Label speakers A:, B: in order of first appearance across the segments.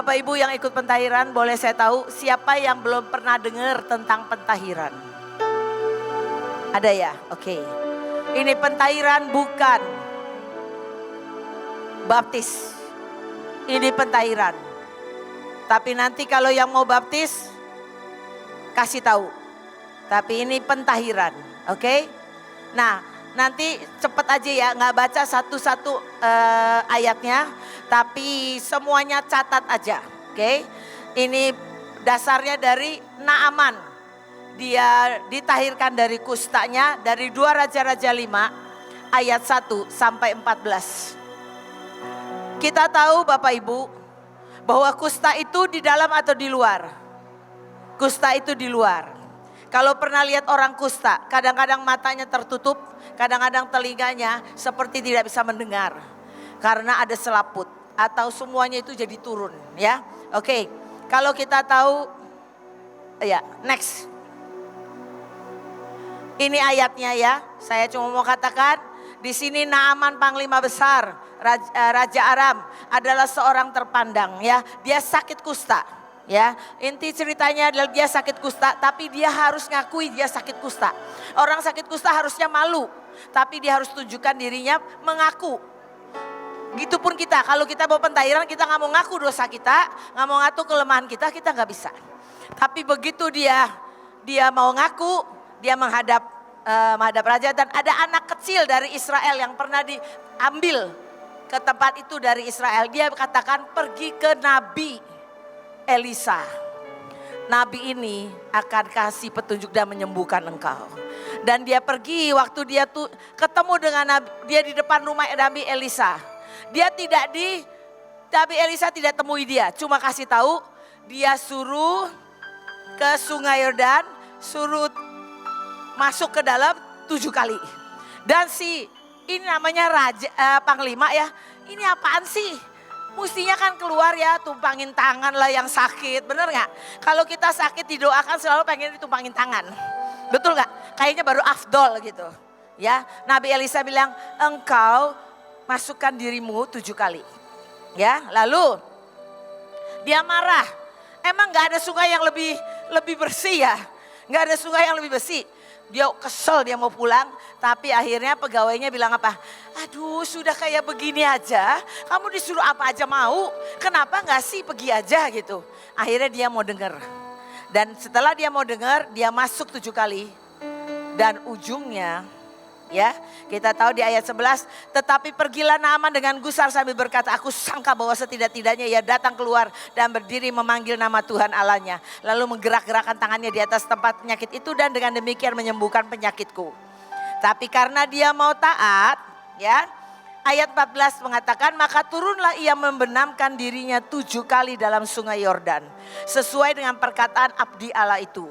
A: Bapak Ibu yang ikut pentahiran, boleh saya tahu siapa yang belum pernah dengar tentang pentahiran? Ada ya? Oke. Ini pentahiran bukan baptis. Ini pentahiran. Tapi nanti kalau yang mau baptis, kasih tahu. Tapi ini pentahiran, oke? Nah, nanti cepet aja ya, nggak baca satu-satu ayatnya, tapi semuanya catat aja, oke? Ini dasarnya dari Naaman. Dia ditahirkan dari kustanya dari 2 Raja-Raja 5 ayat 1 sampai 14. Kita tahu Bapak Ibu bahwa kusta itu di dalam atau di luar? Kusta itu di luar. Kalau pernah lihat orang kusta, kadang-kadang matanya tertutup, kadang-kadang telinganya seperti tidak bisa mendengar. Karena ada selaput atau semuanya itu jadi turun ya. Oke, kalau kita tahu, ya next. Ini ayatnya ya, saya cuma mau katakan di sini Naaman panglima besar, Raja Aram adalah seorang terpandang ya. Dia sakit kusta. Ya, inti ceritanya adalah dia sakit kusta, tapi dia harus ngakui dia sakit kusta. Orang sakit kusta harusnya malu, tapi dia harus tunjukkan dirinya mengaku. Gitu pun kita, kalau kita mau pentahiran kita nggak mau ngaku dosa kita, nggak mau ngaku kelemahan kita nggak bisa. Tapi begitu dia mau ngaku, dia menghadap raja, dan ada anak kecil dari Israel yang pernah diambil ke tempat itu dari Israel. Dia katakan pergi ke Nabi Elisa. Nabi ini akan kasih petunjuk dan menyembuhkan engkau. Dan dia pergi waktu dia tuh ketemu dengan Nabi, dia di depan rumah Nabi Elisa. Nabi Elisa tidak temui dia, cuma kasih tahu dia suruh ke Sungai Yordan, suruh masuk ke dalam 7 kali. Dan ini namanya raja panglima ya. Ini apaan sih? Mestinya kan keluar ya, tumpangin tangan lah yang sakit, bener gak? Kalau kita sakit didoakan selalu pengen ditumpangin tangan, betul gak? Kayaknya baru afdol gitu ya. Nabi Elisa bilang engkau masukkan dirimu 7 kali ya. Lalu dia marah, emang gak ada sungai yang lebih bersih ya? Gak ada sungai yang lebih bersih. Dia kesel, dia mau pulang, tapi akhirnya pegawainya bilang apa? Aduh, sudah kayak begini aja, kamu disuruh apa aja mau, kenapa gak sih pergi aja gitu. Akhirnya dia mau dengar. Dan setelah dia mau dengar, dia masuk 7 kali. Dan ujungnya, ya kita tahu di ayat 11, tetapi pergilah Naaman dengan gusar sambil berkata, aku sangka bahwa setidak-tidaknya ia datang keluar dan berdiri memanggil nama Tuhan Allahnya. Lalu menggerak-gerakkan tangannya di atas tempat penyakit itu dan dengan demikian menyembuhkan penyakitku. Tapi karena dia mau taat, ya ayat 14 mengatakan, maka turunlah ia membenamkan dirinya 7 kali dalam sungai Yordan. Sesuai dengan perkataan abdi Allah itu.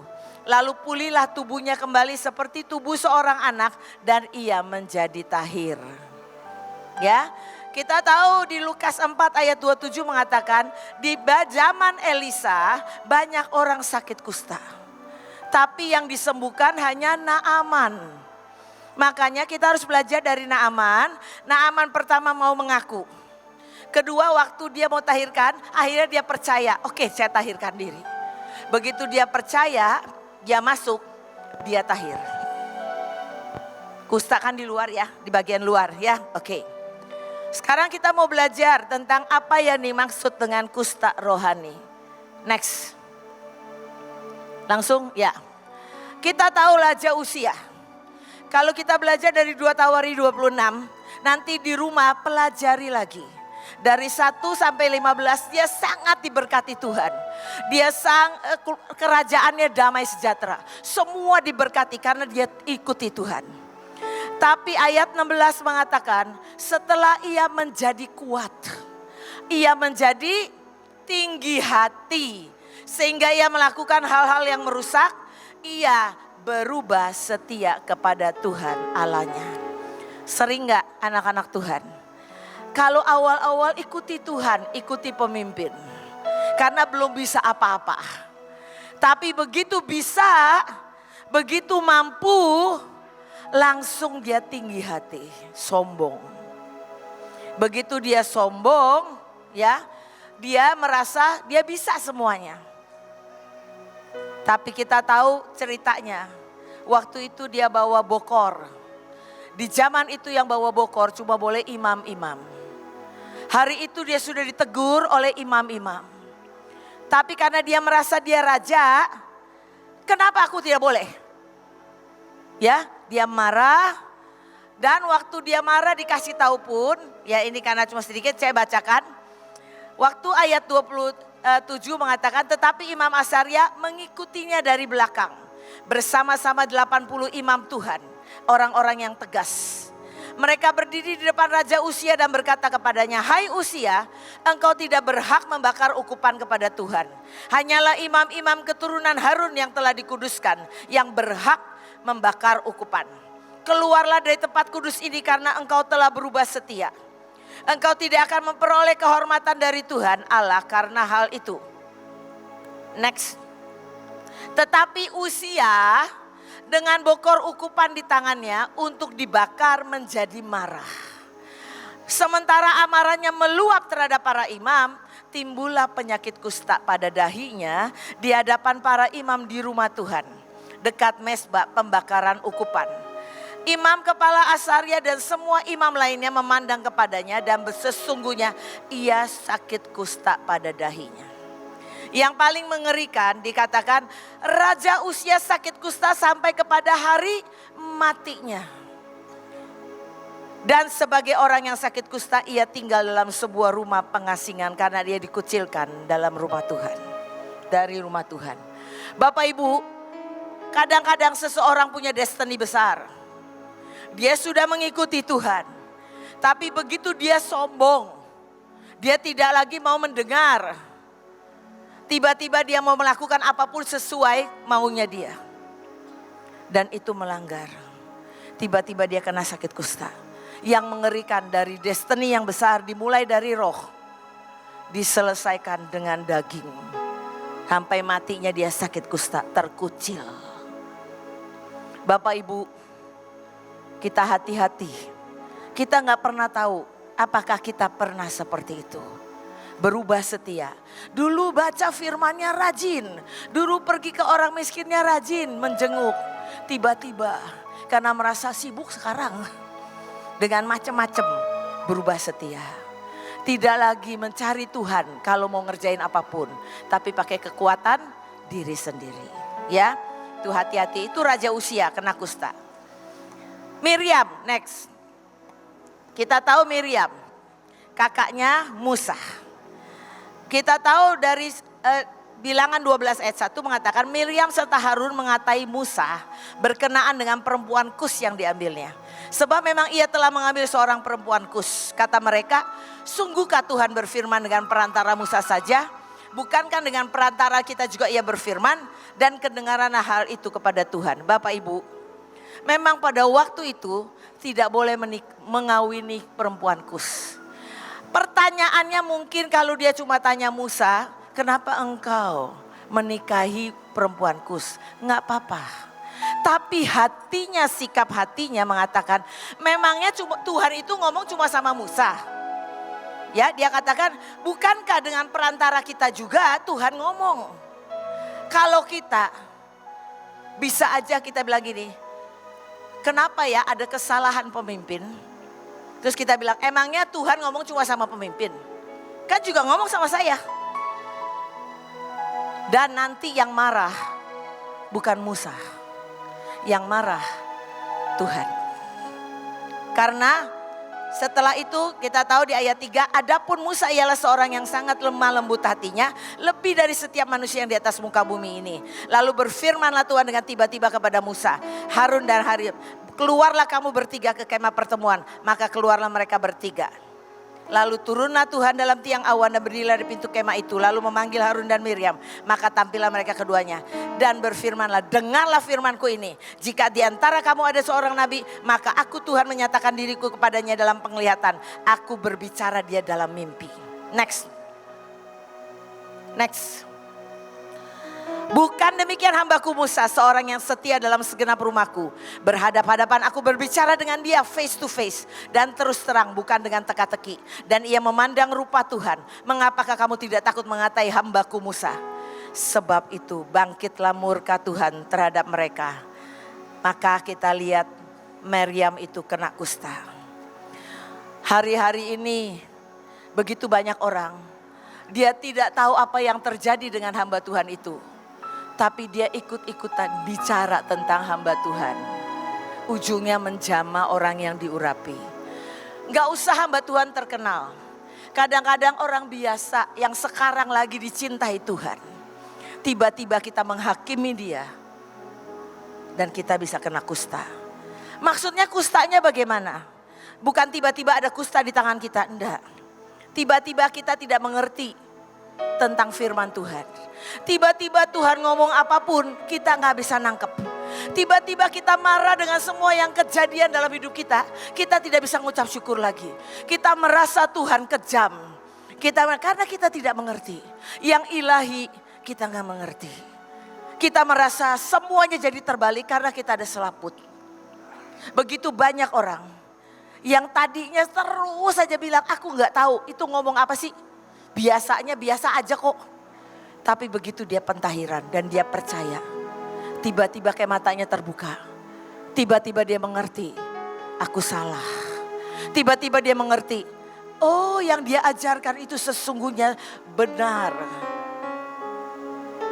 A: Lalu pulihlah tubuhnya kembali seperti tubuh seorang anak dan ia menjadi tahir. Ya, kita tahu di Lukas 4 ayat 27 mengatakan di zaman Elisa banyak orang sakit kusta. Tapi yang disembuhkan hanya Naaman. Makanya kita harus belajar dari Naaman. Naaman pertama mau mengaku. Kedua waktu dia mau tahirkan, akhirnya dia percaya, oke, saya tahirkan diri. Begitu dia percaya, dia masuk, dia tahir. Kusta kan di luar ya, di bagian luar ya. Oke. Sekarang kita mau belajar tentang apa yang dimaksud dengan kusta rohani. Next. Langsung ya. Kita tahu Raja Usia. Kalau kita belajar dari 2 Tawari 26, nanti di rumah pelajari lagi. Dari 1 sampai 15 dia sangat diberkati Tuhan. Dia kerajaannya damai sejahtera. Semua diberkati karena dia ikuti Tuhan. Tapi ayat 16 mengatakan setelah ia menjadi kuat. Ia menjadi tinggi hati. Sehingga ia melakukan hal-hal yang merusak. Ia berubah setia kepada Tuhan Allahnya. Sering gak anak-anak Tuhan? Kalau awal-awal ikuti Tuhan, ikuti pemimpin. Karena belum bisa apa-apa. Tapi begitu bisa, begitu mampu, langsung dia tinggi hati, sombong. Begitu dia sombong, ya, dia merasa dia bisa semuanya. Tapi kita tahu ceritanya, waktu itu dia bawa bokor. Di zaman itu yang bawa bokor cuma boleh imam-imam. Hari itu dia sudah ditegur oleh imam-imam. Tapi karena dia merasa dia raja, kenapa aku tidak boleh? Ya, dia marah. Dan waktu dia marah dikasih tahu pun, ya ini karena cuma sedikit saya bacakan. Waktu ayat 27 mengatakan, tetapi Imam Asaria mengikutinya dari belakang. Bersama-sama 80 imam Tuhan, orang-orang yang tegas. Mereka berdiri di depan Raja Uzia dan berkata kepadanya, hai Uzia, engkau tidak berhak membakar ukupan kepada Tuhan. Hanyalah imam-imam keturunan Harun yang telah dikuduskan yang berhak membakar ukupan. Keluarlah dari tempat kudus ini karena engkau telah berubah setia. Engkau tidak akan memperoleh kehormatan dari Tuhan Allah karena hal itu. Next. Tetapi Uzia dengan bokor ukupan di tangannya untuk dibakar menjadi marah. Sementara amarahnya meluap terhadap para imam, timbullah penyakit kusta pada dahinya di hadapan para imam di rumah Tuhan, dekat mezbah pembakaran ukupan. Imam kepala Asaria dan semua imam lainnya memandang kepadanya dan sesungguhnya ia sakit kusta pada dahinya. Yang paling mengerikan dikatakan Raja Uzia sakit kusta sampai kepada hari matinya. Dan sebagai orang yang sakit kusta ia tinggal dalam sebuah rumah pengasingan karena dia dikucilkan dalam rumah Tuhan. Dari rumah Tuhan. Bapak Ibu, kadang-kadang seseorang punya destiny besar. Dia sudah mengikuti Tuhan. Tapi begitu dia sombong, dia tidak lagi mau mendengar. Tiba-tiba dia mau melakukan apapun sesuai maunya dia. Dan itu melanggar. Tiba-tiba dia kena sakit kusta. Yang mengerikan dari destiny yang besar dimulai dari roh. Diselesaikan dengan daging. Sampai matinya dia sakit kusta, terkucil. Bapak Ibu, kita hati-hati. Kita gak pernah tahu apakah kita pernah seperti itu. Berubah setia. Dulu baca firmannya rajin. Dulu pergi ke orang miskinnya rajin menjenguk. Tiba-tiba karena merasa sibuk sekarang. Dengan macam-macam berubah setia. Tidak lagi mencari Tuhan kalau mau ngerjain apapun. Tapi pakai kekuatan diri sendiri. Ya, itu hati-hati. Itu Raja Uzia kena kusta. Miriam, next. Kita tahu Miriam, kakaknya Musa. Kita tahu dari Bilangan 12 ayat 1 mengatakan Miriam serta Harun mengatai Musa berkenaan dengan perempuan Kus yang diambilnya. Sebab memang ia telah mengambil seorang perempuan Kus. Kata mereka, sungguhkah Tuhan berfirman dengan perantara Musa saja? Bukankah dengan perantara kita juga ia berfirman? Dan kedengaran hal itu kepada Tuhan. Bapak Ibu, memang pada waktu itu tidak boleh mengawini perempuan Kus. Pertanyaannya mungkin kalau dia cuma tanya Musa, kenapa engkau menikahi perempuan Kus? Enggak apa-apa. Tapi hatinya, sikap hatinya mengatakan, memangnya Tuhan itu ngomong cuma sama Musa? Ya, dia katakan, bukankah dengan perantara kita juga Tuhan ngomong? Kalau kita, bisa aja kita bilang gini, kenapa ya ada kesalahan pemimpin? Terus kita bilang, emangnya Tuhan ngomong cuma sama pemimpin? Kan juga ngomong sama saya. Dan nanti yang marah bukan Musa. Yang marah Tuhan. Karena setelah itu kita tahu di ayat 3, adapun Musa ialah seorang yang sangat lemah lembut hatinya, lebih dari setiap manusia yang di atas muka bumi ini. Lalu berfirmanlah Tuhan dengan tiba-tiba kepada Musa, Harun dan Harun, keluarlah kamu bertiga ke kemah pertemuan. Maka keluarlah mereka bertiga. Lalu turunlah Tuhan dalam tiang awan dan berdirilah di pintu kemah itu. Lalu memanggil Harun dan Miriam. Maka tampillah mereka keduanya. Dan berfirmanlah, dengarlah firmanku ini. Jika di antara kamu ada seorang nabi, maka aku Tuhan menyatakan diriku kepadanya dalam penglihatan. Aku berbicara dia dalam mimpi. Next. Bukan demikian hambaku Musa, seorang yang setia dalam segenap rumahku. Berhadap-hadapan aku berbicara dengan dia face to face. Dan terus terang, bukan dengan teka-teki. Dan ia memandang rupa Tuhan. Mengapakah kamu tidak takut mengatai hambaku Musa? Sebab itu bangkitlah murka Tuhan terhadap mereka. Maka kita lihat Maryam itu kena kusta. Hari-hari ini begitu banyak orang. Dia tidak tahu apa yang terjadi dengan hamba Tuhan itu. Tapi dia ikut-ikutan bicara tentang hamba Tuhan. Ujungnya menjamah orang yang diurapi. Gak usah hamba Tuhan terkenal. Kadang-kadang orang biasa yang sekarang lagi dicintai Tuhan. Tiba-tiba kita menghakimi dia. Dan kita bisa kena kusta. Maksudnya kustanya bagaimana? Bukan tiba-tiba ada kusta di tangan kita, enggak. Tiba-tiba kita tidak mengerti tentang firman Tuhan. Tiba-tiba Tuhan ngomong apapun kita gak bisa nangkep. Tiba-tiba kita marah dengan semua yang kejadian dalam hidup kita. Kita tidak bisa mengucap syukur lagi. Kita merasa Tuhan kejam. Karena kita tidak mengerti. Yang ilahi kita gak mengerti. Kita merasa semuanya jadi terbalik karena kita ada selaput. Begitu banyak orang yang tadinya terus saja bilang aku gak tahu itu ngomong apa sih. Biasanya biasa aja kok. Tapi begitu dia pentahiran dan dia percaya. Tiba-tiba kayak matanya terbuka. Tiba-tiba dia mengerti. Aku salah. Tiba-tiba dia mengerti. Oh, yang dia ajarkan itu sesungguhnya benar.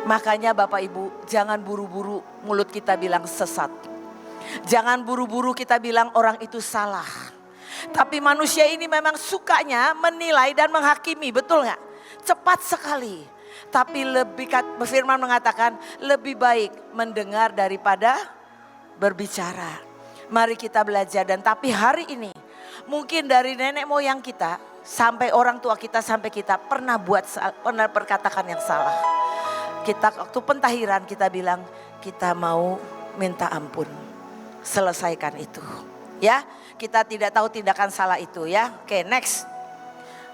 A: Makanya Bapak Ibu, jangan buru-buru mulut kita bilang sesat. Jangan buru-buru kita bilang orang itu salah. Tapi manusia ini memang sukanya menilai dan menghakimi, betul gak? Cepat sekali. Tapi firman mengatakan lebih baik mendengar daripada berbicara. Mari kita belajar tapi hari ini mungkin dari nenek moyang kita sampai orang tua kita sampai kita pernah perkatakan yang salah. Kita waktu pentahiran kita bilang kita mau minta ampun. Selesaikan itu. Ya, kita tidak tahu tindakan salah itu ya. Oke, next.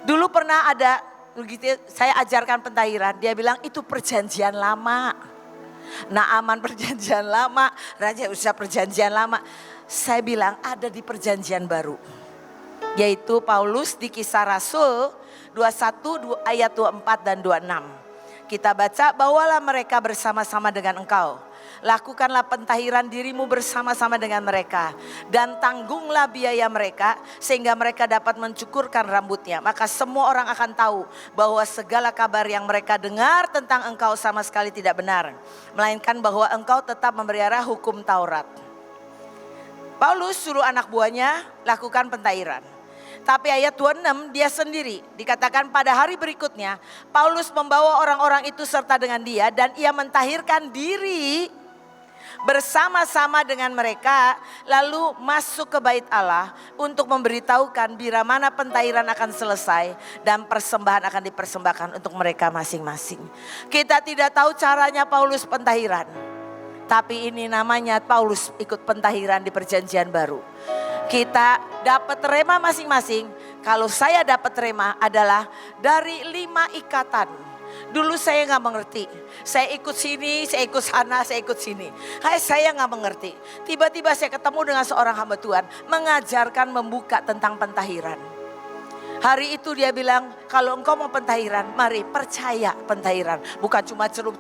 A: Dulu pernah ada begitu saya ajarkan pentahiran, dia bilang itu perjanjian lama. Naaman perjanjian lama, Raja Usia perjanjian lama. Saya bilang ada di perjanjian baru. Yaitu Paulus di Kisah Rasul 21 ayat 24 dan 26. Kita baca, bawalah mereka bersama-sama dengan engkau. Lakukanlah pentahiran dirimu bersama-sama dengan mereka. Dan tanggunglah biaya mereka sehingga mereka dapat mencukurkan rambutnya. Maka semua orang akan tahu bahwa segala kabar yang mereka dengar tentang engkau sama sekali tidak benar. Melainkan bahwa engkau tetap memelihara hukum Taurat. Paulus suruh anak buahnya lakukan pentahiran. Tapi ayat 26 dia sendiri dikatakan pada hari berikutnya Paulus membawa orang-orang itu serta dengan dia dan ia mentahirkan diri bersama-sama dengan mereka lalu masuk ke bait Allah untuk memberitahukan bila mana pentahiran akan selesai dan persembahan akan dipersembahkan untuk mereka masing-masing. Kita tidak tahu caranya Paulus pentahiran. Tapi ini namanya Paulus ikut pentahiran di perjanjian baru. Kita dapat rema masing-masing. Kalau saya dapat rema adalah dari 5 ikatan. Dulu saya gak mengerti. Saya ikut sini, saya ikut sana, saya ikut sini. Saya gak mengerti. Tiba-tiba saya ketemu dengan seorang hamba Tuhan. Mengajarkan membuka tentang pentahiran. Hari itu dia bilang, kalau engkau mau pentahiran, mari percaya pentahiran. Bukan cuma celup.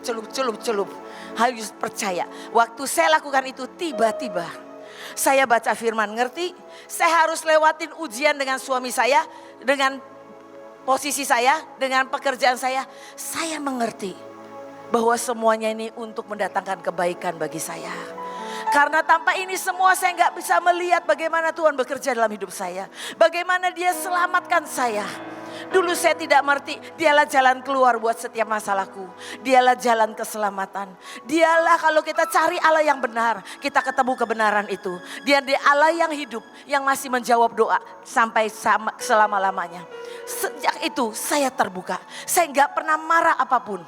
A: Harus percaya. Waktu saya lakukan itu tiba-tiba. Saya baca firman ngerti. Saya harus lewatin ujian dengan suami saya. Dengan posisi saya, dengan pekerjaan saya. Saya mengerti bahwa semuanya ini untuk mendatangkan kebaikan bagi saya. Karena tanpa ini semua saya gak bisa melihat bagaimana Tuhan bekerja dalam hidup saya. Bagaimana dia selamatkan saya. Dulu saya tidak mengerti, dialah jalan keluar buat setiap masalahku. Dialah jalan keselamatan. Dialah kalau kita cari Allah yang benar, kita ketemu kebenaran itu. Dia Allah yang hidup, yang masih menjawab doa sampai selama-lamanya. Sejak itu saya terbuka, saya gak pernah marah apapun.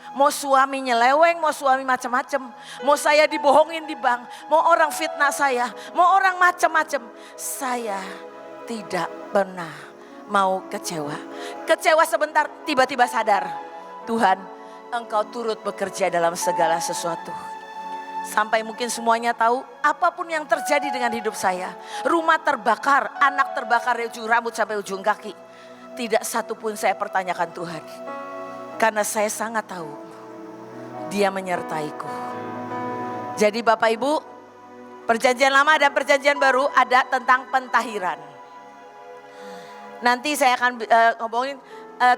A: Mau suami nyeleweng, mau suami macam-macam. Mau saya dibohongin di bank, mau orang fitnah saya, mau orang macam-macam. Saya tidak pernah mau kecewa. Kecewa sebentar, tiba-tiba sadar. Tuhan, Engkau turut bekerja dalam segala sesuatu. Sampai mungkin semuanya tahu apapun yang terjadi dengan hidup saya. Rumah terbakar, anak terbakar dari ujung rambut sampai ujung kaki. Tidak satu pun saya pertanyakan Tuhan. Karena saya sangat tahu Dia menyertaiku. Jadi Bapak Ibu, perjanjian lama dan perjanjian baru ada tentang pentahiran. Nanti saya akan ngomongin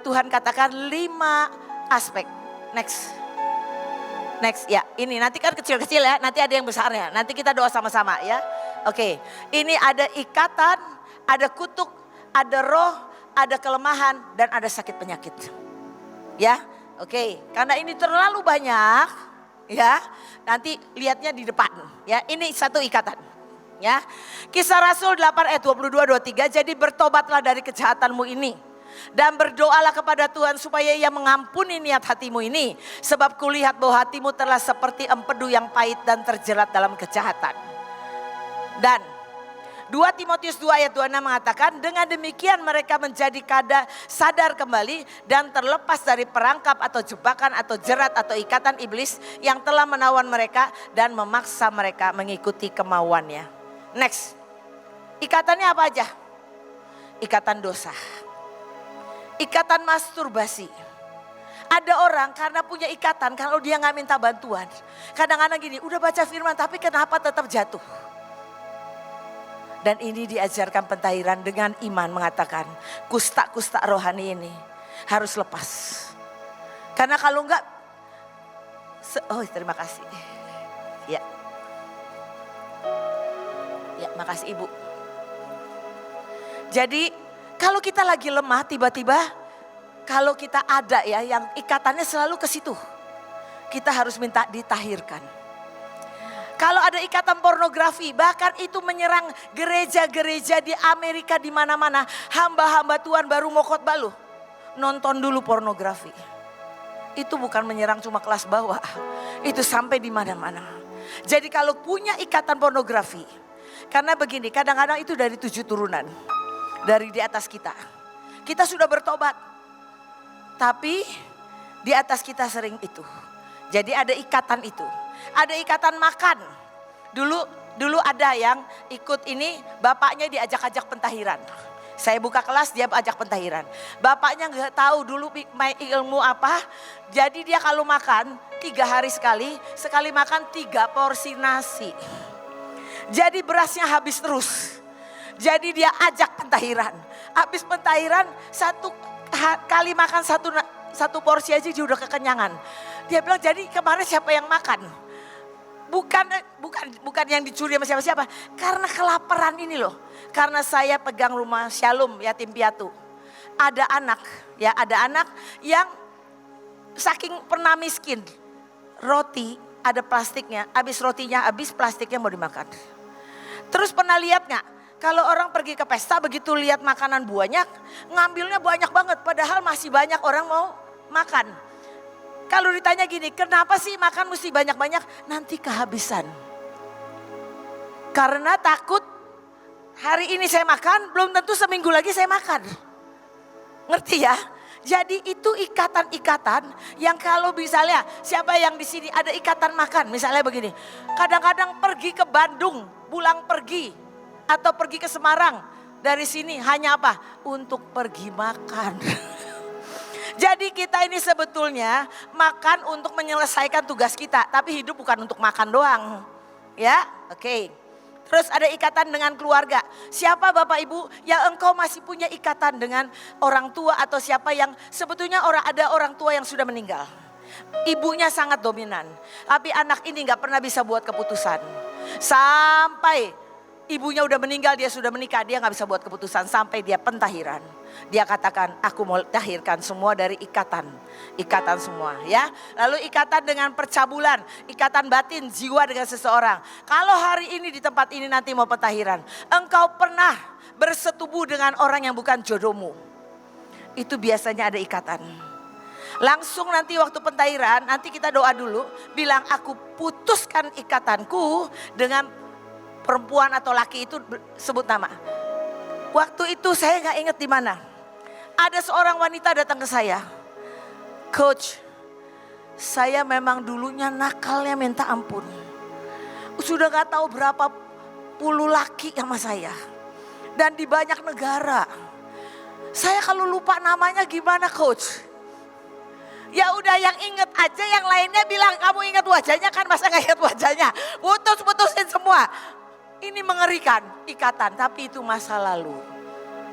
A: Tuhan katakan 5 aspek. Next ya, ini nanti kan kecil-kecil ya, nanti ada yang besarnya. Nanti kita doa sama-sama ya. Oke, ini ada ikatan, ada kutuk, ada roh, ada kelemahan, dan ada sakit penyakit. Ya, oke, karena ini terlalu banyak ya. Nanti lihatnya di depan ya, ini satu ikatan. Ya, Kisah Rasul 8 ayat 22-23, jadi bertobatlah dari kejahatanmu ini. Dan berdoalah kepada Tuhan supaya Ia mengampuni niat hatimu ini. Sebab kulihat bahwa hatimu telah seperti empedu yang pahit dan terjerat dalam kejahatan. Dan 2 Timotius 2 ayat 26 mengatakan, dengan demikian mereka menjadi sadar kembali dan terlepas dari perangkap atau jebakan atau jerat atau ikatan iblis yang telah menawan mereka dan memaksa mereka mengikuti kemauannya. Next, ikatannya apa aja? Ikatan dosa. Ikatan masturbasi. Ada orang karena punya ikatan, kalau dia gak minta bantuan. Kadang-kadang gini, udah baca firman tapi kenapa tetap jatuh. Dan ini diajarkan pentahiran dengan iman mengatakan, kusta-kusta rohani ini harus lepas. Karena kalau enggak, terima kasih. Ya, makasih Ibu. Jadi kalau kita lagi lemah tiba-tiba, kalau kita ada ya yang ikatannya selalu ke situ. Kita harus minta ditahirkan. Kalau ada ikatan pornografi, bahkan itu menyerang gereja-gereja di Amerika di mana-mana. Hamba-hamba Tuhan baru mau khotbah loh, nonton dulu pornografi. Itu bukan menyerang cuma kelas bawah, itu sampai di mana-mana. Jadi kalau punya ikatan pornografi, karena begini, kadang-kadang itu dari 7 turunan. Dari di atas kita. Kita sudah bertobat. Tapi di atas kita sering itu. Jadi ada ikatan itu. Ada ikatan makan. Dulu ada yang ikut ini, bapaknya diajak-ajak pentahiran. Saya buka kelas, dia ajak pentahiran. Bapaknya nggak tahu dulu ilmu apa. Jadi dia kalau makan 3 hari sekali makan 3 porsi nasi. Jadi berasnya habis terus. Jadi dia ajak pentahiran. Habis pentahiran kali makan satu porsi aja dia udah kekenyangan. Dia bilang, jadi kemarin siapa yang makan? Bukan yang dicuri sama siapa-siapa. Karena kelaparan ini loh. Karena saya pegang rumah Shalom yatim piatu. Ada anak yang saking pernah miskin. Roti ada plastiknya, habis rotinya habis, plastiknya mau dimakan. Terus pernah lihat gak? Kalau orang pergi ke pesta begitu lihat makanan banyak, ngambilnya banyak banget. Padahal masih banyak orang mau makan. Kalau ditanya gini, kenapa sih makan mesti banyak-banyak? Nanti kehabisan. Karena takut hari ini saya makan, belum tentu seminggu lagi saya makan. Ngerti ya? Jadi itu ikatan-ikatan yang kalau misalnya siapa yang di sini ada ikatan makan. Misalnya begini, kadang-kadang pergi ke Bandung, pulang pergi. Atau pergi ke Semarang, dari sini hanya apa? Untuk pergi makan. Jadi kita ini sebetulnya makan untuk menyelesaikan tugas kita. Tapi hidup bukan untuk makan doang. Ya, oke. Terus ada ikatan dengan keluarga. Siapa Bapak Ibu yang engkau masih punya ikatan dengan orang tua atau siapa yang sebetulnya ada orang tua yang sudah meninggal. Ibunya sangat dominan. Tapi anak ini gak pernah bisa buat keputusan. Sampai ibunya udah meninggal, dia sudah menikah, dia gak bisa buat keputusan sampai dia pentahiran. Dia katakan, aku mau tahirkan semua dari ikatan semua ya. Lalu ikatan dengan percabulan, ikatan batin jiwa dengan seseorang. Kalau hari ini di tempat ini nanti mau pentahiran, engkau pernah bersetubuh dengan orang yang bukan jodohmu. Itu biasanya ada ikatan. Langsung nanti waktu pentahiran, nanti kita doa dulu, bilang aku putuskan ikatanku dengan perempuan atau laki itu, sebut nama. Waktu itu saya gak ingat di mana. Ada seorang wanita datang ke saya. Coach, Saya memang dulunya nakalnya minta ampun. Sudah gak tahu berapa puluh laki sama saya. Dan di banyak negara. Saya kalau lupa namanya gimana coach? Ya udah yang inget aja, yang lainnya bilang kamu ingat wajahnya kan, masa gak ingat wajahnya? Putusin semua. Ini mengerikan ikatan, tapi itu masa lalu.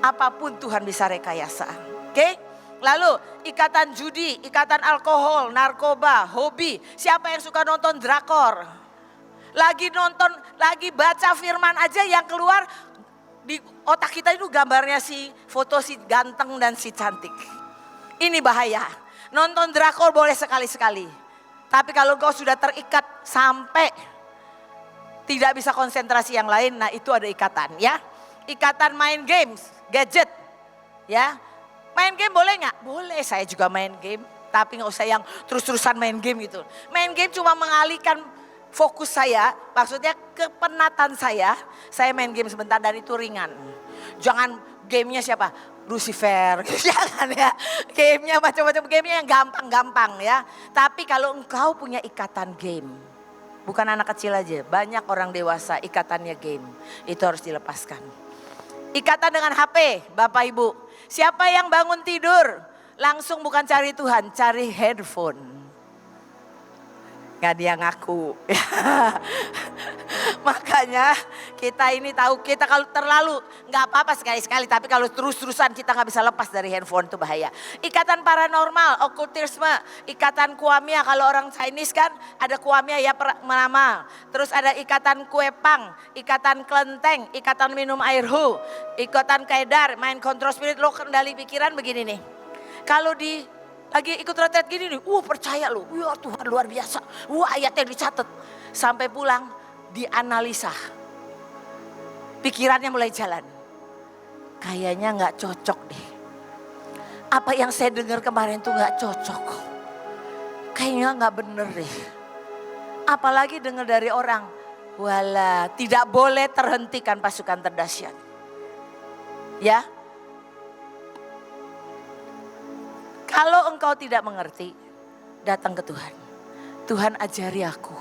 A: Apapun Tuhan bisa rekayasa. Oke? Lalu ikatan judi, ikatan alkohol, narkoba, hobi. Siapa yang suka nonton drakor? Lagi nonton, lagi baca firman aja yang keluar di otak kita itu gambarnya si foto si ganteng dan si cantik. Ini bahaya. Nonton drakor boleh sekali-sekali. Tapi kalau kau sudah terikat sampai tidak bisa konsentrasi yang lain, nah itu ada ikatan ya. Ikatan main games, gadget ya. Main game boleh nggak? Boleh, saya juga main game. Tapi nggak usah yang terus-terusan main game gitu. Main game cuma mengalihkan fokus saya, maksudnya kepenatan saya main game sebentar dan itu ringan. Jangan gamenya siapa? Lucifer, jangan ya. Gamenya macam-macam, gamenya yang gampang-gampang ya. Tapi kalau engkau punya ikatan game, bukan anak kecil aja, banyak orang dewasa ikatannya game. Itu harus dilepaskan. Ikatan dengan HP, Bapak Ibu. Siapa yang bangun tidur langsung bukan cari Tuhan, cari handphone. Gak dia ngaku. Makanya kita ini tahu, kita kalau terlalu gak apa-apa sekali-sekali. Tapi kalau terus-terusan kita gak bisa lepas dari handphone, itu bahaya. Ikatan paranormal, okultisme, ikatan kuamia. Kalau orang Chinese kan ada kuamia ya nama. Terus ada ikatan kuepang, ikatan kelenteng, ikatan minum air hu, ikatan kaedar, main kontrol spirit. Lo kendali pikiran begini nih. Kalau lagi ikut retret gini nih, percaya lu, Tuhan luar biasa, ayatnya dicatat. Sampai pulang dianalisa, pikirannya mulai jalan. Kayaknya gak cocok deh. Apa yang saya dengar kemarin tuh gak cocok. Kayaknya gak bener deh. Apalagi dengar dari orang, wala tidak boleh terhentikan pasukan terdahsyat. Ya. Kalau engkau tidak mengerti, datang ke Tuhan. Tuhan ajari aku.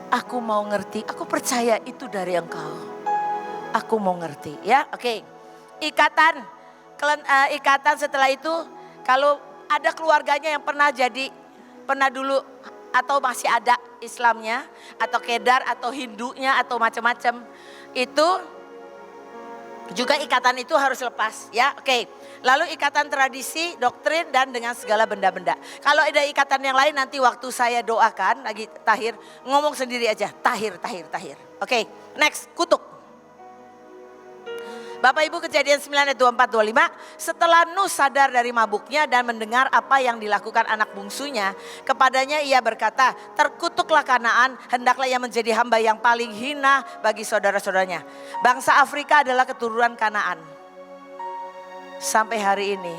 A: Aku mau ngerti, aku percaya itu dari engkau. Aku mau ngerti ya, oke. Ikatan setelah itu, kalau ada keluarganya yang pernah dulu atau masih ada Islamnya, atau kedar, atau Hindunya, atau macam-macam. Itu juga ikatan itu harus lepas ya, oke. Lalu ikatan tradisi, doktrin dan dengan segala benda-benda. Kalau ada ikatan yang lain nanti waktu saya doakan lagi tahir, ngomong sendiri aja, tahir. Oke, next, kutuk. Bapak Ibu, Kejadian 9 ayat 24-25, setelah Nuh sadar dari mabuknya dan mendengar apa yang dilakukan anak bungsunya, kepadanya ia berkata, terkutuklah Kanaan, hendaklah ia menjadi hamba yang paling hina bagi saudara-saudaranya. Bangsa Afrika adalah keturunan Kanaan. Sampai hari ini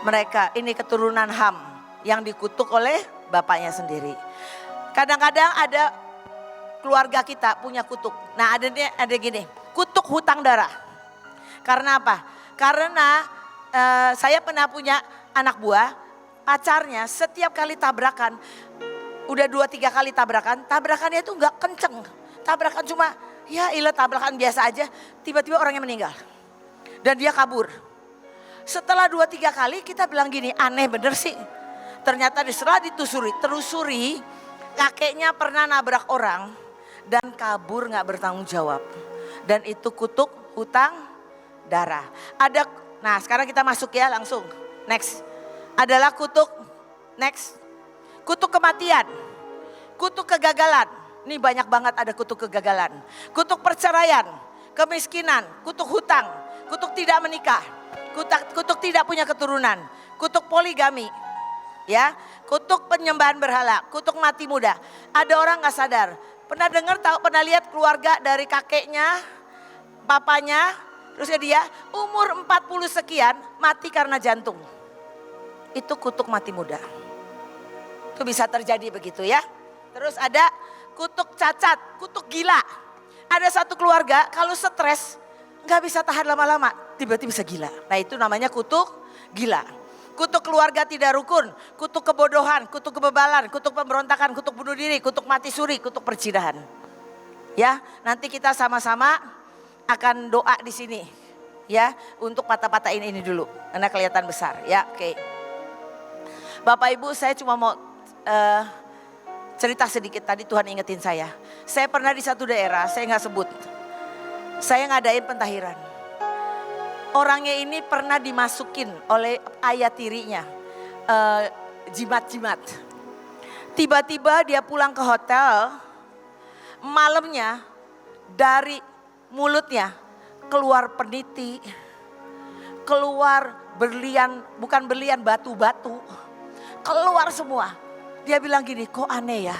A: mereka ini keturunan Ham yang dikutuk oleh bapaknya sendiri. Kadang-kadang ada keluarga kita punya kutuk. Nah ada gini, kutuk hutang darah. Karena apa? Karena saya pernah punya anak buah, pacarnya setiap kali tabrakan, udah 2-3 kali tabrakannya itu gak kenceng. Tabrakan cuma tabrakan biasa aja, tiba-tiba orangnya meninggal. Dan dia kabur. Setelah 2-3 kali kita bilang gini, aneh bener sih. Ternyata setelah terusuri, kakeknya pernah nabrak orang dan kabur gak bertanggung jawab. Dan itu kutuk hutang darah. Nah sekarang kita masuk ya langsung. Next. Adalah kutuk kematian. Kutuk kegagalan. Ini banyak banget ada kutuk kegagalan. Kutuk perceraian, kemiskinan, kutuk hutang, kutuk tidak menikah, kutuk tidak punya keturunan, kutuk poligami. Ya, kutuk penyembahan berhala, kutuk mati muda. Ada orang gak sadar. Pernah dengar pernah lihat keluarga dari kakeknya, papanya, terus dia umur 40 sekian mati karena jantung. Itu kutuk mati muda. Itu bisa terjadi begitu ya. Terus ada kutuk cacat, kutuk gila. Ada satu keluarga kalau stres gak bisa tahan lama-lama, tiba-tiba bisa gila. Nah itu namanya kutuk gila. kutuk keluarga tidak rukun, kutuk kebodohan, kutuk kebebalan, kutuk pemberontakan, kutuk bunuh diri, kutuk mati suri, kutuk perzinahan. Ya, nanti kita sama-sama akan doa di sini. Ya, untuk patah-patahin ini dulu, karena kelihatan besar. Ya, oke. Bapak Ibu, saya cuma mau cerita sedikit, tadi Tuhan ingetin saya. Saya pernah di satu daerah, saya nggak sebut. Saya ngadain pentahiran. Orangnya ini pernah dimasukin oleh ayah tirinya, jimat-jimat. Tiba-tiba dia pulang ke hotel, malamnya dari mulutnya keluar peniti, keluar berlian, bukan berlian, batu-batu. Keluar semua. Dia bilang gini, kok aneh ya?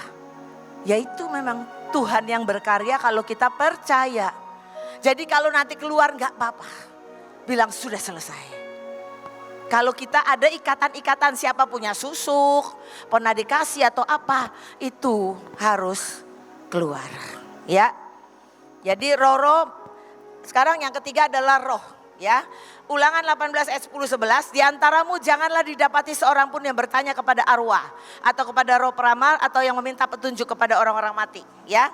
A: Ya itu memang Tuhan yang berkarya kalau kita percaya. Jadi kalau nanti keluar gak apa-apa. Bilang sudah selesai. Kalau kita ada ikatan-ikatan, siapa punya susuk, pernah dikasih atau apa, itu harus keluar. Ya. Jadi roh-roh, sekarang yang ketiga adalah roh. Ya, Ulangan 18 ayat 10-11, di antaramu janganlah didapati seorang pun yang bertanya kepada arwah atau kepada roh peramal atau yang meminta petunjuk kepada orang-orang mati. Ya,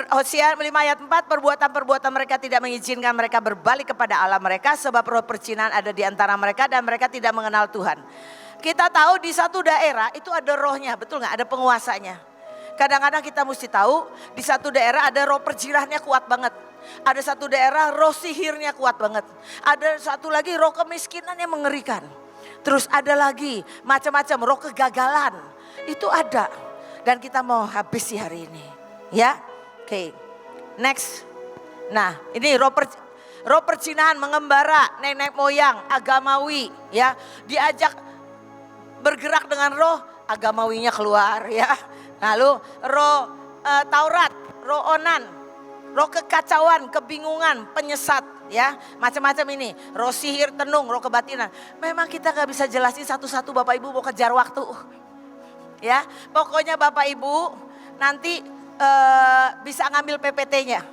A: Hosea 5 ayat 4, perbuatan-perbuatan mereka tidak mengizinkan mereka berbalik kepada Allah mereka, sebab roh percinan ada di antara mereka dan mereka tidak mengenal Tuhan. Kita tahu di satu daerah itu ada rohnya, betul nggak? Ada penguasanya. Kadang-kadang kita mesti tahu di satu daerah ada roh perjirahnya kuat banget. Ada satu daerah roh sihirnya kuat banget. Ada satu lagi roh kemiskinan yang mengerikan. Terus ada lagi macam-macam roh kegagalan. Itu ada. Dan kita mau habisi hari ini. Ya, oke. Next. Nah ini roh percinahan, mengembara, nenek moyang, agamawi. Ya, diajak bergerak dengan roh, agamawinya keluar. Ya. Lalu roh Taurat, roh onan. Roh kekacauan, kebingungan, penyesat, ya macam-macam ini. Roh sihir, tenung, roh kebatinan. Memang kita gak bisa jelasin satu-satu, Bapak Ibu mau kejar waktu. Ya, pokoknya Bapak Ibu nanti bisa ngambil PPT-nya.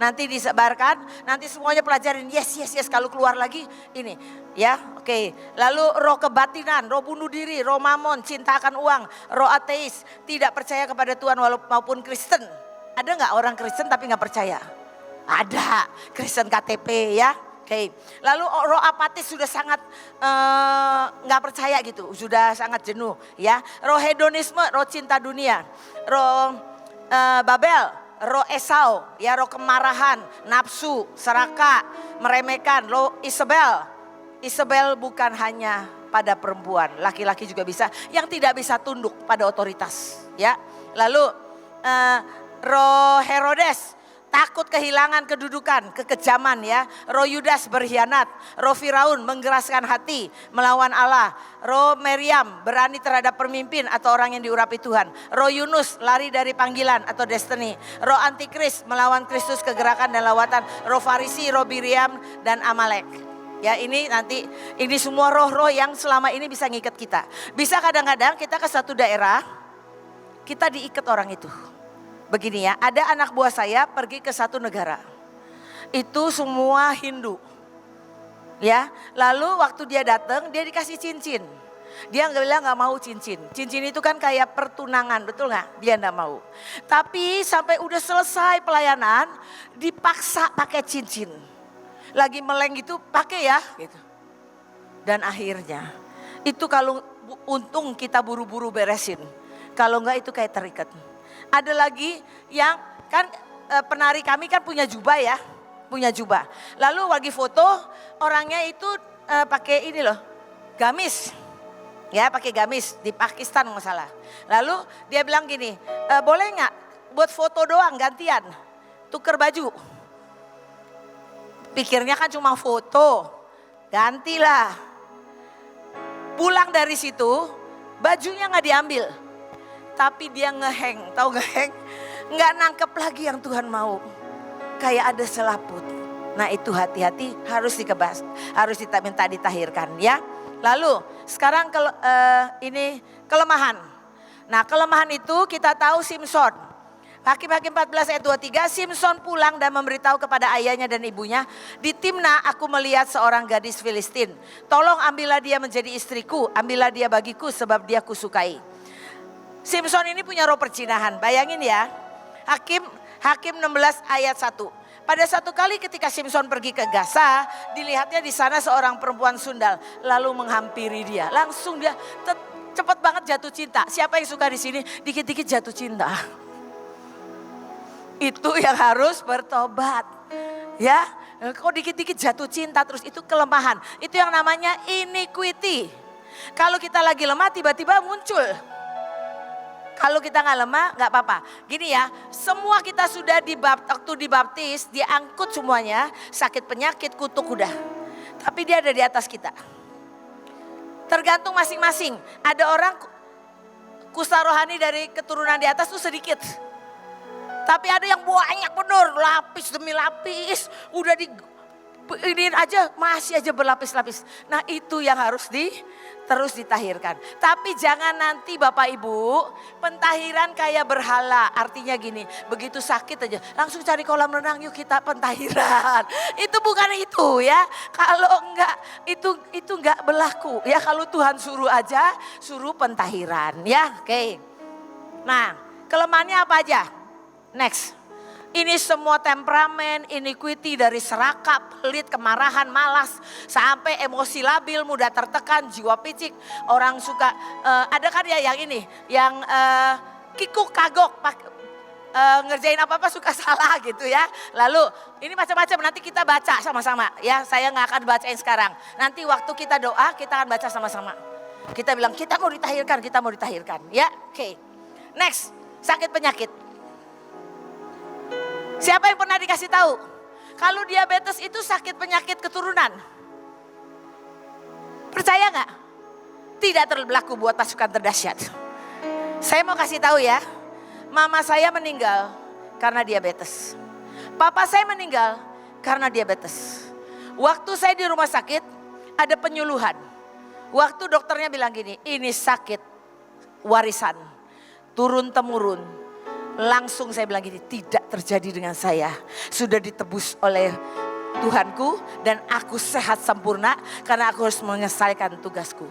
A: Nanti disebarkan, nanti semuanya pelajarin. Yes, kalau keluar lagi ini. Ya, oke. Lalu roh kebatinan, roh bunuh diri, roh mamon, cinta akan uang, roh ateis, tidak percaya kepada Tuhan maupun Kristen. Ada nggak orang Kristen tapi nggak percaya? Ada, Kristen KTP ya. Oke. Lalu roh apatis sudah sangat nggak percaya gitu, sudah sangat jenuh ya. Roh hedonisme, roh cinta dunia, roh Babel, roh Esau, ya roh kemarahan, nafsu, serakah, meremehkan, roh Isabel. Isabel bukan hanya pada perempuan, laki-laki juga bisa, yang tidak bisa tunduk pada otoritas ya. Lalu roh Herodes, takut kehilangan kedudukan, kekejaman ya. Roh Yudas berkhianat, roh Firaun menggeraskan hati melawan Allah. Roh Meriam berani terhadap pemimpin atau orang yang diurapi Tuhan. Roh Yunus lari dari panggilan atau destiny. Roh Antikris melawan Kristus, kegerakan dan lawatan. Roh Farisi, roh Biriam dan Amalek. Ya ini nanti, ini semua roh-roh yang selama ini bisa ngikat kita. Bisa kadang-kadang kita ke satu daerah, kita diikat orang itu. Begini ya, ada anak buah saya pergi ke satu negara. Itu semua Hindu. Ya, lalu waktu dia datang dia dikasih cincin. Dia bilang nggak mau cincin. Cincin itu kan kayak pertunangan, betul nggak? Dia nggak mau. Tapi sampai udah selesai pelayanan dipaksa pakai cincin. Lagi meleng gitu pakai ya gitu. Dan akhirnya itu kalau untung kita buru-buru beresin. Kalau nggak itu kayak terikat. Ada lagi yang kan penari kami kan punya jubah ya, punya jubah. Lalu lagi foto orangnya itu pakai ini loh, gamis. Ya pakai gamis di Pakistan nggak salah. Lalu dia bilang gini, boleh nggak buat foto doang gantian, tuker baju. Pikirnya kan cuma foto, gantilah. Pulang dari situ bajunya nggak diambil. Tapi dia ngeheng, tahu ngeheng? Nggak nangkep lagi yang Tuhan mau. Kayak ada selaput. Nah itu hati-hati harus dikebas, harus minta ditahirkan ya. Lalu sekarang ini kelemahan. Nah kelemahan itu kita tahu Simson. Hakim-Hakim 14 ayat 23, Simson pulang dan memberitahu kepada ayahnya dan ibunya, di Timna aku melihat seorang gadis Filistin. Tolong ambillah dia menjadi istriku, ambillah dia bagiku sebab dia kusukai. Simson ini punya roh percinahan, bayangin ya. Hakim 16 ayat 1. Pada satu kali ketika Simson pergi ke Gaza, dilihatnya di sana seorang perempuan sundal, lalu menghampiri dia. Langsung dia cepat banget jatuh cinta. Siapa yang suka di sini? Dikit-dikit jatuh cinta. Itu yang harus bertobat. Ya, kok dikit-dikit jatuh cinta terus, itu kelemahan. Itu yang namanya iniquity. Kalau kita lagi lemah tiba-tiba muncul. Kalau kita nggak lemah nggak apa-apa. Gini ya, semua kita sudah waktu dibaptis, diangkut semuanya, sakit penyakit, kutuk udah. Tapi dia ada di atas kita. Tergantung masing-masing. Ada orang kusta rohani dari keturunan di atas tuh sedikit. Tapi ada yang banyak bener, lapis demi lapis. Udah ini aja masih aja berlapis-lapis. Nah itu yang harus terus ditahirkan. Tapi jangan nanti Bapak Ibu pentahiran kayak berhala. Artinya gini, begitu sakit aja langsung cari kolam renang, yuk kita pentahiran. Itu bukan itu ya. Kalau enggak itu enggak berlaku ya. Kalau Tuhan suruh aja, suruh pentahiran ya. Oke. Nah kelemahannya apa aja? Next. Ini semua temperamen, iniquity dari serakah, pelit, kemarahan, malas, sampai emosi labil, mudah tertekan, jiwa picik. Orang suka, ada kan ya yang ini, yang kikuk kagok, ngerjain apa-apa suka salah gitu ya. Lalu ini macam-macam, nanti kita baca sama-sama ya. Saya nggak akan bacain sekarang. Nanti waktu kita doa kita akan baca sama-sama. Kita bilang kita mau ditahirkan ya. Oke. Next, sakit penyakit. Siapa yang pernah dikasih tahu? Kalau diabetes itu sakit penyakit keturunan. Percaya nggak? Tidak berlaku buat pasukan terdahsyat. Saya mau kasih tahu ya. Mama saya meninggal karena diabetes. Papa saya meninggal karena diabetes. Waktu saya di rumah sakit ada penyuluhan. Waktu dokternya bilang gini, ini sakit warisan, turun temurun. Langsung saya bilang gini, tidak terjadi dengan saya. Sudah ditebus oleh Tuhanku dan aku sehat sempurna karena aku harus menyelesaikan tugasku.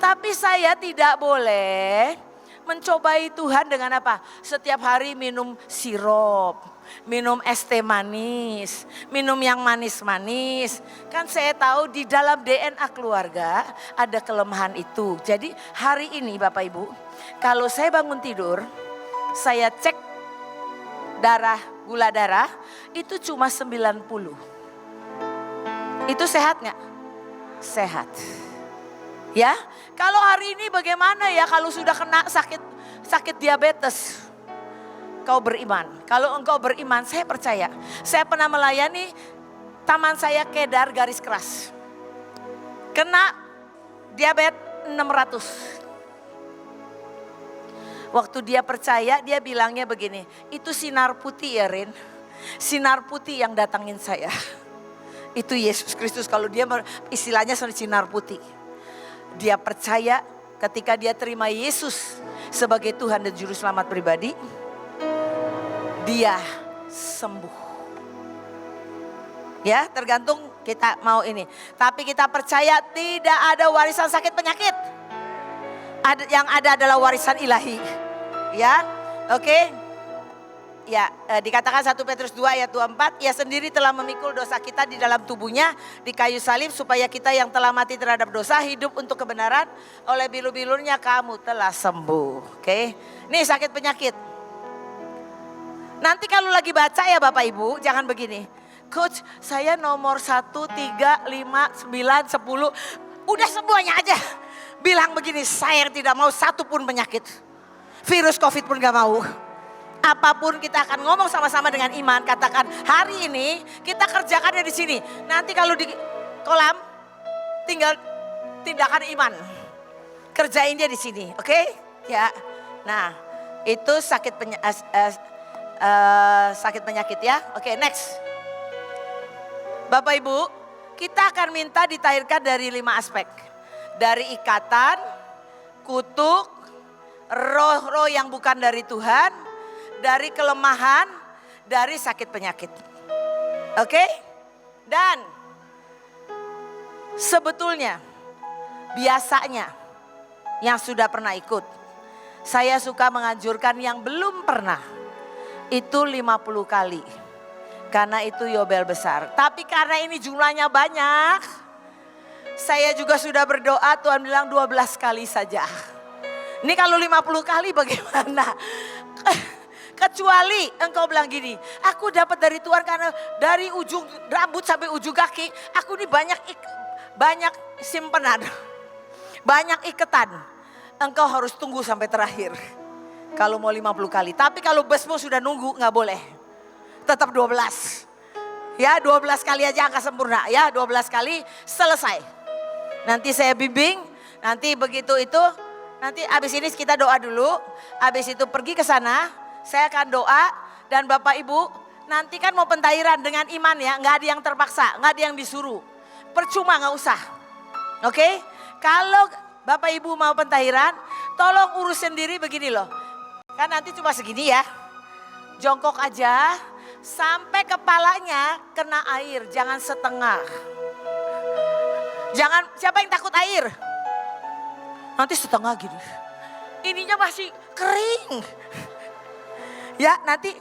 A: Tapi saya tidak boleh mencobai Tuhan dengan apa? Setiap hari minum sirup, minum es teh manis, minum yang manis-manis. Kan saya tahu di dalam DNA keluarga ada kelemahan itu. Jadi hari ini Bapak Ibu, kalau saya bangun tidur, saya cek gula darah itu cuma 90. Itu sehat nggak? Sehat. Ya, kalau hari ini bagaimana ya kalau sudah kena sakit diabetes? Kau beriman. Kalau engkau beriman, saya percaya. Saya pernah melayani taman saya Kedar garis keras. Kena diabetes 600. Waktu dia percaya, dia bilangnya begini, itu sinar putih ya Rin, sinar putih yang datangin saya. Itu Yesus Kristus, kalau dia istilahnya sinar putih. Dia percaya ketika dia terima Yesus sebagai Tuhan dan Juru Selamat pribadi, dia sembuh. Ya tergantung kita mau ini. Tapi kita percaya tidak ada warisan sakit penyakit. Yang ada adalah warisan ilahi. Ya, oke. Ya, dikatakan 1 Petrus 2 ayat 24, ia sendiri telah memikul dosa kita di dalam tubuhnya di kayu salib supaya kita yang telah mati terhadap dosa hidup untuk kebenaran, oleh bilu-bilurnya kamu telah sembuh. Oke. Nih sakit penyakit. Nanti kalau lagi baca ya Bapak Ibu, jangan begini. Coach, saya nomor 1, 3, 5, 9, 10. Udah semuanya aja. Bilang begini, saya tidak mau satu pun penyakit. Virus COVID pun gak mau. Apapun kita akan ngomong sama-sama dengan iman. Katakan hari ini kita kerjakannya di sini. Nanti kalau di kolam tinggal tindakan iman. Kerjain dia di sini, oke? Ya. Nah, itu sakit penyakit ya. Oke, next. Bapak Ibu, kita akan minta ditahirkan dari 5 aspek. Dari ikatan, kutuk, roh-roh yang bukan dari Tuhan, dari kelemahan, dari sakit penyakit. Oke? Dan sebetulnya biasanya yang sudah pernah ikut, saya suka menganjurkan yang belum pernah itu 50 kali. Karena itu yobel besar. Tapi karena ini jumlahnya banyak, saya juga sudah berdoa, Tuhan bilang 12 kali saja. Ini kalau 50 kali bagaimana? Kecuali engkau bilang gini, aku dapat dari Tuhan karena dari ujung rambut sampai ujung kaki, aku ini banyak simpenan, banyak iketan. Engkau harus tunggu sampai terakhir. Kalau mau 50 kali. Tapi kalau busmu sudah nunggu nggak boleh. Tetap 12. Ya 12 kali aja angka sempurna. Ya 12 kali selesai. Nanti saya bimbing. Nanti begitu itu. Nanti abis ini kita doa dulu. Abis itu pergi ke sana. Saya akan doa. Dan Bapak Ibu nanti kan mau pentairan dengan iman ya. Nggak ada yang terpaksa. Nggak ada yang disuruh. Percuma nggak usah. Oke? Kalau Bapak Ibu mau pentairan. Tolong urus sendiri begini loh. Kan nanti cuma segini ya. Jongkok aja. Sampai kepalanya kena air, jangan setengah. Jangan, siapa yang takut air? Nanti setengah gini. Ininya masih kering. Ya nanti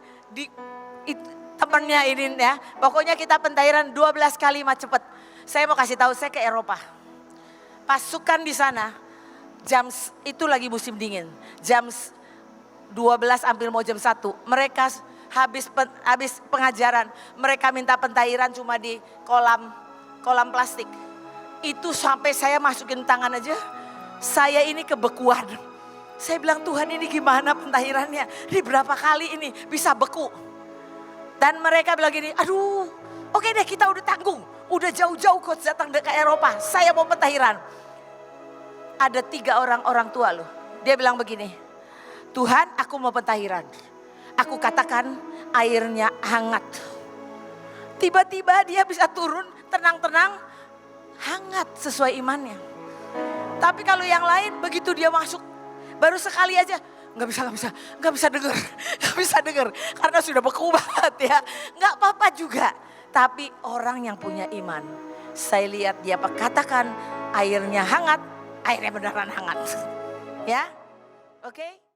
A: temennya ini ya. Pokoknya kita pentairan 12 kali cepet. Saya mau kasih tahu, saya ke Eropa. Pasukan di sana, jam itu lagi musim dingin. Jam 12 hampir mau jam 1. Mereka habis pengajaran, mereka minta pentairan cuma di kolam plastik. Itu sampai saya masukin tangan aja, saya ini kebekuan. Saya bilang Tuhan ini gimana pentairannya? Ini berapa kali ini bisa beku? Dan mereka bilang gini, aduh oke deh kita udah tanggung. Udah jauh-jauh coach datang ke Eropa, saya mau pentairan. Ada 3 orang tua loh. Dia bilang begini, Tuhan aku mau pentairan. Aku katakan airnya hangat. Tiba-tiba dia bisa turun tenang-tenang hangat sesuai imannya. Tapi kalau yang lain begitu dia masuk baru sekali aja nggak bisa dengar karena sudah beku banget ya. Nggak apa-apa juga. Tapi orang yang punya iman, saya lihat dia katakan airnya hangat, airnya beneran hangat. Ya, oke?